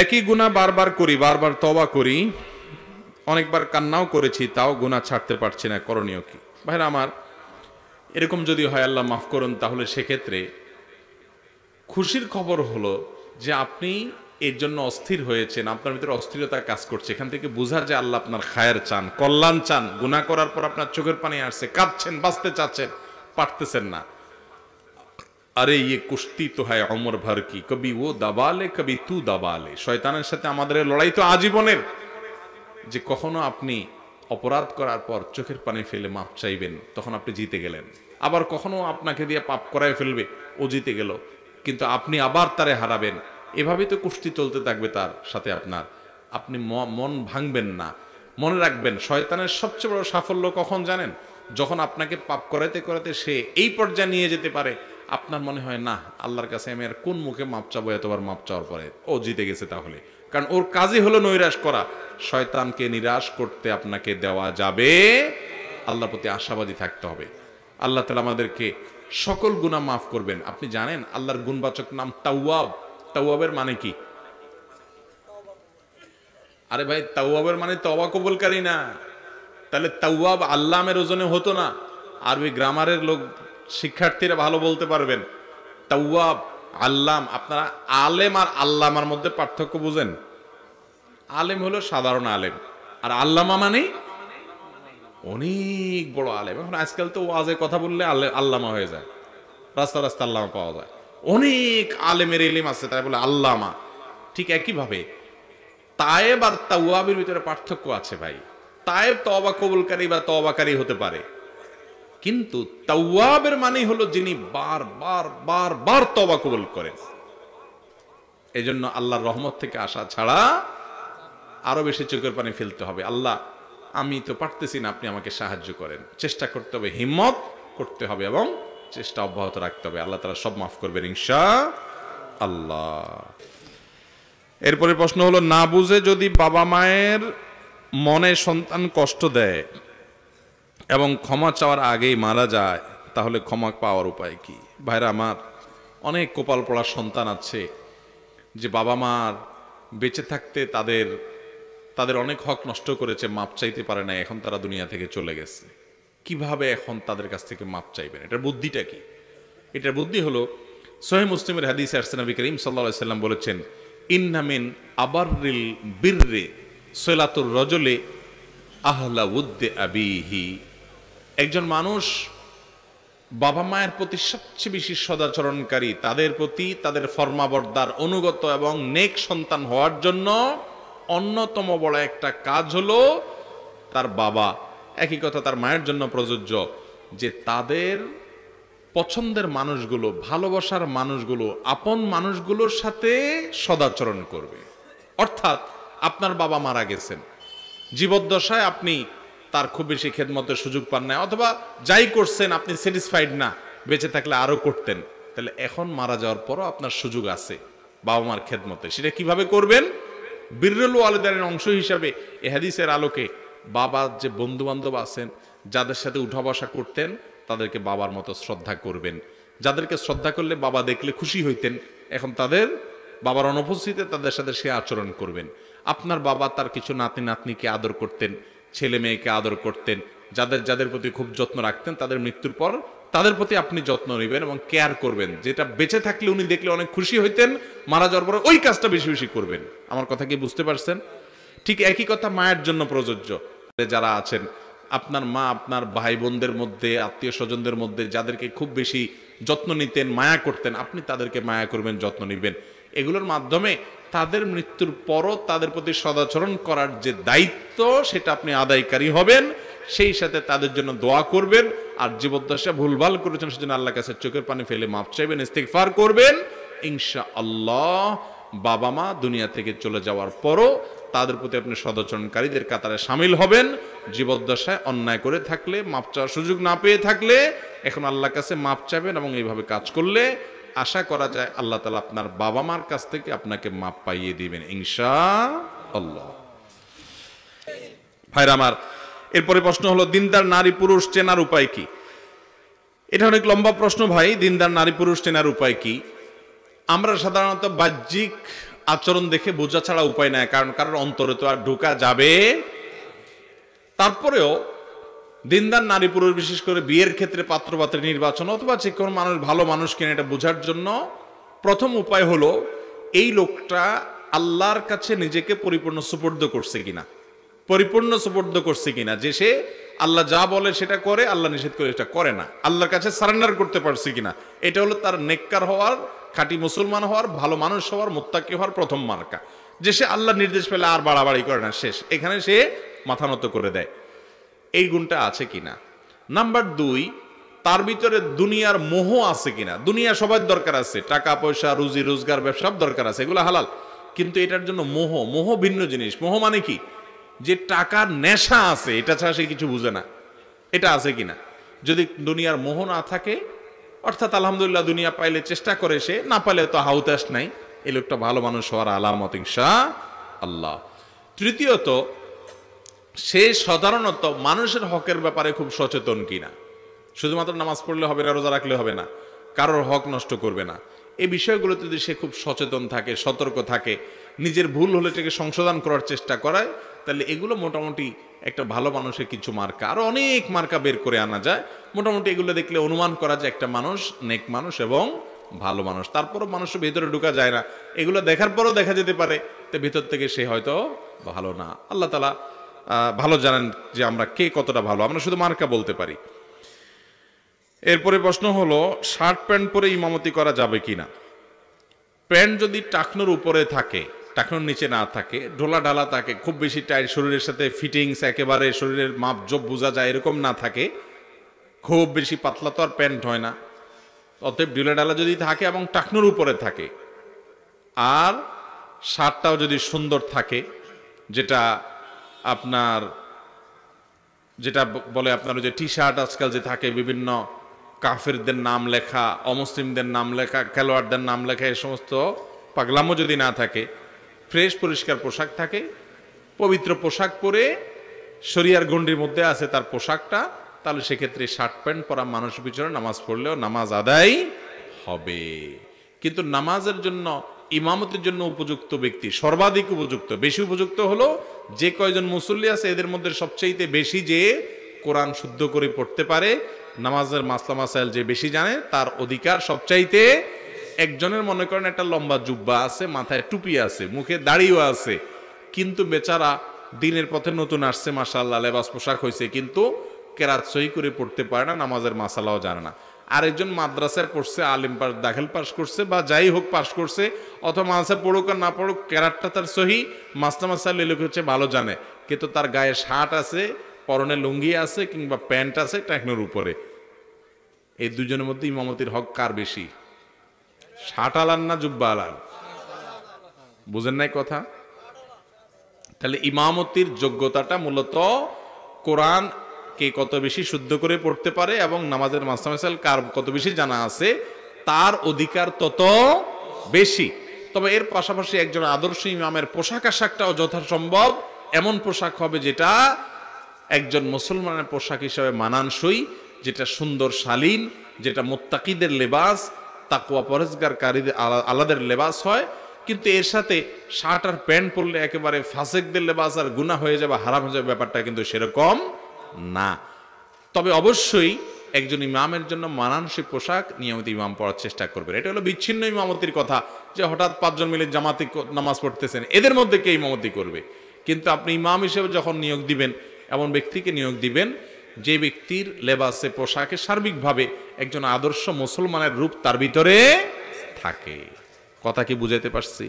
একই গুনাহ বারবার করি, বারবার তওবা করি, অনেকবার কান্নাও করেছি, তাও গুনাহ ছাড়তে পারছি না, করণীয় কি? ভাইরা আমার, এরকম যদি হয় আল্লাহ মাফ করুন, তাহলে সেক্ষেত্রে খুশির খবর হলো যে আপনি এর জন্য অস্থির হয়েছেন, আপনার ভিতরে অস্থিরতা কাজ করছে। এখান থেকে বোঝা যে আল্লাহ আপনার খায়ের চান, কল্যাণ চান। গুনাহ করার পর আপনার চোখের পানি আসছে, কাঁদছেন, বাঁচতে চাচ্ছেন, পারতেছেন না। আরে ইয়ে কুস্তি তো হয় অমর ভর কি, কবি ও দাবালে কবি তু দাবালে। শয়তানের সাথে আমাদের লড়াই তো আজীবনের। যে কখনো আপনি অপরাধ করার পর চোখের পানি ফেলে মাপ চাইবেন, তখন আপনি জিতে গেলেন। আবার কখনো আপনাকে দিয়ে পাপ করায় ফেলবে, ও জিতে গেল, কিন্তু আপনি আবার তারে হারাবেন। এভাবেই তো কুস্তি চলতে থাকবে তার সাথে আপনার। আপনি মন ভাঙবেন না। মনে রাখবেন, শয়তানের সবচেয়ে বড় সাফল্য কখন জানেন? যখন আপনাকে পাপ করাতে করাতে সে এই পর্যায়ে নিয়ে যেতে পারে, আপনার মনে হয় না আল্লাহর কাছে আমি আর কোন মুখে মাপ চাবো, এতবার মাপ চাওয়ার পরে ও জিতে গেছে। তাহলে কারণ ওর কাজই হলো নৈরাশ করা। শয়তানকে নিরাশ করতে আপনাকে দেওয়া যাবে, আল্লাহর প্রতি আশাবাদী থাকতে হবে। আল্লাহ তাআলা আমাদেরকে সকল গুনাহ মাফ করবেন। আপনি জানেন আল্লাহর গুণবাচক নাম তাওয়াব। তাওয়াবের মানে কি? আরে ভাই, তাওয়াবের মানে তওবা কবুলকারী না। তাহলে তাওয়াব আল্লামের ওজনে হতো না। আরবি গ্রামারের লোক শিক্ষার্থীরা ভালো বলতে পারবেন। তাওয়াব, আল্লাম। আপনারা আলেম আর আল্লামার মধ্যে পার্থক্য বুঝেন? আলেম হলো সাধারণ আলেম, আর আল্লামা মানে অনেক বড় আলেম। এখন আজকাল তো ওয়াজে কথা বললে আল্লামা হয়ে যায়, রাস্তা রাস্তা আল্লামা পাওয়া যায়। অনেক আলেমের ইলম আছে, তাই বলে আল্লামা। ঠিক একইভাবে তায়েব আর তাওয়াবের ভিতরে পার্থক্য আছে ভাই। তায়েব তওবা কবুলকারী বা তওবাকারী হতে পারে, কিন্তু তাওয়াবের মানে হলো যিনি বারবার বারবার তওবা কবুল করেন। এজন্য আল্লাহর রহমত থেকে আসা ছাড়া আরো বেশি চোখের পানি ফেলতে হবে। আল্লাহ, আমি তো পারতেছি না, আপনি আমাকে সাহায্য করেন। চেষ্টা করতে হবে, হিম্মত করতে হবে এবং চেষ্টা অব্যাহত রাখতে হবে। আল্লাহ তাআলা সব মাফ করবেন ইনশাআল্লাহ। এরপরে প্রশ্ন হলো, না বুঝে যদি বাবা মায়ের মনে সন্তান কষ্ট দেয় এবং ক্ষমা চাওয়ার আগেই মারা যায়, তাহলে ক্ষমা পাওয়ার উপায় কি? ভাইরা আমার, অনেক কপাল পড়া সন্তান আছে যে বাবা মার বেঁচে থাকতে তাদের অনেক হক নষ্ট করেছে, মাপ চাইতে পারে না, এখন তারা দুনিয়া থেকে চলে গেছে। কিভাবে এখন তাদের কাছ থেকে মাপ চাইবেন? এটার বুদ্ধিটা কি? এটার বুদ্ধি হলো, সহিহ মুসলিমের হাদিসে আসছে, নবী করিম সাল্লাল্লাহু আলাইহি সাল্লাম বলেছেন, ইন্না মিন আবাররিল বিররি সলাতুর রজলে আহলা উদ্দে আবিহি। একজন মানুষ বাবা মায়ের প্রতি সবচেয়ে বেশি সদাচরণকারী, তাদের প্রতি তাদের ফরমাবরদার, অনুগত এবং নেক সন্তান হওয়ার জন্য অন্যতম বড় একটা কাজ হলো তার বাবা, একই কথা তার মায়ের জন্য প্রযোজ্য, যে তাদের পছন্দের মানুষগুলো, ভালোবাসার মানুষগুলো, আপন মানুষগুলোর সাথে সদাচরণ করবে। অর্থাৎ আপনার বাবা মারা গেছেন, জীবদ্দশায় আপনি তার খুব বেশি খেদমতের সুযোগ পান না, অথবা যাই করছেন আপনি স্যাটিসফাইড না, বেঁচে থাকলে আরো করতেন, তাহলে এখন মারা যাওয়ার পরও আপনার সুযোগ আছে বাবা মার খেদমতে। সেটা কিভাবে করবেন? বিররুল ওয়ালিদাইনের অংশ হিসাবে এই হাদিসের আলোকে বাবার যে বন্ধু বান্ধব আছেন, যাদের সাথে উঠা বসা করতেন, তাদেরকে বাবার মতো শ্রদ্ধা করবেন। যাদেরকে শ্রদ্ধা করলে বাবা দেখলে খুশি হইতেন, এখন তাদের বাবার অনুপস্থিতিতে তাদের সাথে সে আচরণ করবেন। আপনার বাবা তার কিছু নাতি নাতনিকে আদর করতেন, ছেলে মেয়েকে আদর করতেন, যাদের প্রতি খুব যত্ন রাখতেন, তাদের মৃত্যুর পর তাদের প্রতি আপনি যত্ন নেবেন এবং কেয়ার করবেন। যেটা বেঁচে থাকলে উনি দেখলে অনেক খুশি হইতেন, মারা যাওয়ার পরে ওই কাজটা বেশি বেশি করবেন। আমার কথা কি বুঝতে পারছেন? ঠিক একই কথা মায়ের জন্য প্রযোজ্য। যারা আছেন, আপনার মা আপনার ভাই বোনদের মধ্যে, আত্মীয় স্বজনদের মধ্যে যাদেরকে খুব বেশি যত্ন নিতেন, মায়া করতেন, আপনি তাদেরকে মায়া করবেন, যত্ন নিবেন। এগুলোর মাধ্যমে তাদের মৃত্যুর পরও তাদের প্রতি সদাচরণ করার যে দায়িত্ব, সেটা আপনি আদায়কারী হবেন। সেই সাথে তাদের জন্য দোয়া করবেন, আর জীবদ্দশা ভুলভাল করেছেন সেজন্য আল্লাহর কাছে চোখের পানি ফেলে মাপ চাইবেন, ইস্তিগফার করবেন। ইনশাআল্লাহ বাবা মা দুনিয়া থেকে চলে যাওয়ার পরও তাদের প্রতি আপনি সদাচরণকারীদের কাতারে সামিল হবেন। জীবদ্দশায় অন্যায় করে থাকলে, মাপ চাওয়ার সুযোগ না পেয়ে থাকলে এখন আল্লাহর কাছে মাপ চাইবেন, এবং এইভাবে কাজ করলে আশা করা যায় আল্লাহ তাআলা আপনার বাবা মার কাছ থেকে আপনাকে মাপ পাইয়ে দিবেন ইনশাআল্লাহ। ভাইরা আমার, এরপরে প্রশ্ন হলো, দিনদার নারী পুরুষ চেনার উপায় কি? এটা অনেক লম্বা প্রশ্ন ভাই। দিনদার নারী পুরুষ চেনার উপায় কি? আমরা সাধারণত বাহ্যিক আচরণ দেখে বোঝা ছাড়া উপায় নাই, কারণ কারোর অন্তরে তো আর ঢোকা যাবে। তারপরেও দিনদার নারী পুরুষ, বিশেষ করে বিয়ের ক্ষেত্রে পাত্রপাত্রী নির্বাচন অথবা যে কোনো মানুষ ভালো মানুষ কিনা এটা বোঝার জন্য প্রথম উপায় হলো এই লোকটা আল্লাহর কাছে নিজেকে পরিপূর্ণ সুপর্দ করছে কিনা, পরিপূর্ণ সুপর্দ করছে কিনা, যে সে আল্লাহ যা বলে সেটা করে, আল্লাহ নিষেধ করে এটা করে না, আল্লাহর কাছে সারেন্ডার করতে পারছে কিনা। এটা হলো তার নেককার হওয়ার, খাঁটি মুসলমান হওয়ার, ভালো মানুষ হওয়ার, মুত্তাকি হওয়ার প্রথম মার্কা, যে সে আল্লাহ নির্দেশ পেলে আর বাড়াবাড়ি করে না, শেষ, এখানে সে মাথা নত করে দেয়। এই গুণটা আছে কিনা। নাম্বার 2, তার ভিতরে দুনিয়ার মোহ আছে কিনা। দুনিয়া সবার দরকার আছে, টাকা পয়সা, রুজি রোজগার, ব্যবসা সব দরকার আছে, এগুলো হালাল, কিন্তু এটার জন্য মোহ, মোহ ভিন্ন জিনিস। মোহ মানে কি, যে টাকার নেশা আছে, এটা ছাড়া সে কিছু বুঝে না, এটা আছে কিনা। যদি দুনিয়ার মোহ না থাকে, অর্থাৎ আলহামদুলিল্লাহ দুনিয়া পাইলে চেষ্টা করে, সে না পাইলে তো হাউতাস নাই, এই লোকটা ভালো মানুষ হওয়ার আলামত ইনশাআল্লাহ। তৃতীয়ত, সে সাধারণত মানুষের হকের ব্যাপারে খুব সচেতন কিনা। শুধুমাত্র নামাজ পড়লে হবে না, রোজা রাখলে হবে না, কারোর হক নষ্ট করবে না, এই বিষয়গুলোতে যদি সে খুব সচেতন থাকে, সতর্ক থাকে, নিজের ভুল হলে এটাকে সংশোধন করার চেষ্টা করায়, তাহলে এগুলো মোটামুটি একটা ভালো মানুষের কিছু মার্কা। আরো অনেক মার্কা বের করে আনা যায়, মোটামুটি এগুলো দেখলে অনুমান করা যায় একটা মানুষ নেক মানুষ এবং ভালো মানুষ। তারপরও মানুষের ভেতরে ঢোকা যায় না, এগুলো দেখার পরও দেখা যেতে পারে তো ভিতর থেকে সে হয়তো ভালো না। আল্লাহ তাআলা ভালো জানেন যে আমরা কে কতটা ভালো, আমরা শুধু মার্কা বলতে পারি। এরপরে প্রশ্ন হলো, শার্ট প্যান্ট পরে ইমামতি করা যাবে কিনা। প্যান্ট যদি টাকনোর উপরে থাকে, টাকনোর নিচে না থাকে, ঢোলা ঢালা থাকে, খুব বেশি টাইট, শরীরের সাথে ফিটিংস একেবারে শরীরের মাপ জব বোঝা যায় এরকম না থাকে, খুব বেশি পাতলা তো আর প্যান্ট হয় না, অতএব ঢোলা ঢালা যদি থাকে এবং টাকনোর উপরে থাকে, আর শার্টটাও যদি সুন্দর থাকে, যেটা আপনার যেটা বলে আপনার যে টি শার্ট আজকাল যে থাকে, বিভিন্ন কাফেরদের নাম লেখা, অমুসলিমদের নাম লেখা, খেলোয়াড়দের নাম লেখা, এই সমস্ত পাগলামো যদি না থাকে, ফ্রেশ পরিষ্কার পোশাক থাকে, পবিত্র পোশাক পরে শরিয়ার গণ্ডির মধ্যে আছে তার পোশাকটা, তাহলে সেক্ষেত্রে শার্ট প্যান্ট পরা মানুষের পিছনে নামাজ পড়লেও নামাজ আদায় হবে। কিন্তু নামাজের জন্য, ইমামতের জন্য উপযুক্ত ব্যক্তি, সর্বাধিক উপযুক্ত, বেশি উপযুক্ত হলো যে কয়জন মুসল্লি আছে এদের মধ্যে সবচাইতে বেশি যে কোরআন শুদ্ধ করে পড়তে পারে, নামাজের মাসলা মাসাইল যে বেশি জানে, তার অধিকার সবচাইতে। একজনের মনে করেন একটা লম্বা জুব্বা আছে, মাথায় টুপি আছে, মুখে দাড়িও আছে, কিন্তু বেচারা দিনের পথে নতুন আসছে, মাশাআল্লাহ লেবাস পোশাক হয়েছে, কিন্তু কেরাত সহি করে পড়তে পারে না, নামাজের মাসালাও জানে না। আরেকজন মাদ্রাসায় পড়ছে, আলিম পাস, দাখিল পাস করছে, বা যাই হোক পাস করছে, অথবা মাদ্রাসা পড়ুক আর না পড়ুক, কেরাতটা তার সহি, মাসলা মাসাইল এগুলো হচ্ছে ভালো জানে, কিন্তু তার গায়ে শার্ট আছে, পরনে লুঙ্গি আছে, কিংবা প্যান্ট আছে টাকনোর উপরে, এই দুজনের মধ্যে ইমামতির হক কার বেশি? শার্ট আলান না জুব্বা আলান? বুঝেন নাই কথা? তাহলে ইমামতির যোগ্যতাটা মূলত কোরআন কে কত বেশি শুদ্ধ করে পড়তে পারে এবং নামাজের মাসলা মাসাইল কার কত বেশি জানা আছে, তার অধিকার তত বেশি। তবে এর পাশাপাশি একজন আদর্শ ইমামের পোশাক আশাকটাও যথাসম্ভব এমন পোশাক হবে যেটা একজন মুসলমানের পোশাক হিসাবে মানানসই, যেটা সুন্দর শালীন, যেটা মুত্তাকিদের লেবাস, তাকওয়া পরহেজগারকারীদের আলাদের লেবাস হয়। কিন্তু এর সাথে শার্ট আর প্যান্ট পরলে একেবারে ফাসেকদের লেবাস আর গুনাহ হয়ে যাবে, হারাম হয়ে যাবে, ব্যাপারটা কিন্তু সেরকম না। তবে অবশ্যই একজন ইমামের জন্য মানানসই পোশাক নিয়মিত ইমাম পড়ার চেষ্টা করবেন। এটা হলো বিচ্ছিন্ন ইমামতির কথা, যে হঠাৎ 5 জন মিলে জামাতি নামাজ পড়তেছেন, এদের মধ্যে কে ইমামতি করবে। কিন্তু আপনি ইমাম হিসেবে যখন নিয়োগ দিবেন, এমন ব্যক্তিকে নিয়োগ দিবেন যে ব্যক্তির লেবাসে, পোশাকে সার্বিকভাবে একজন আদর্শ মুসলমানের রূপ তার ভিতরে থাকে। কথা কি বুঝাইতে পারছি?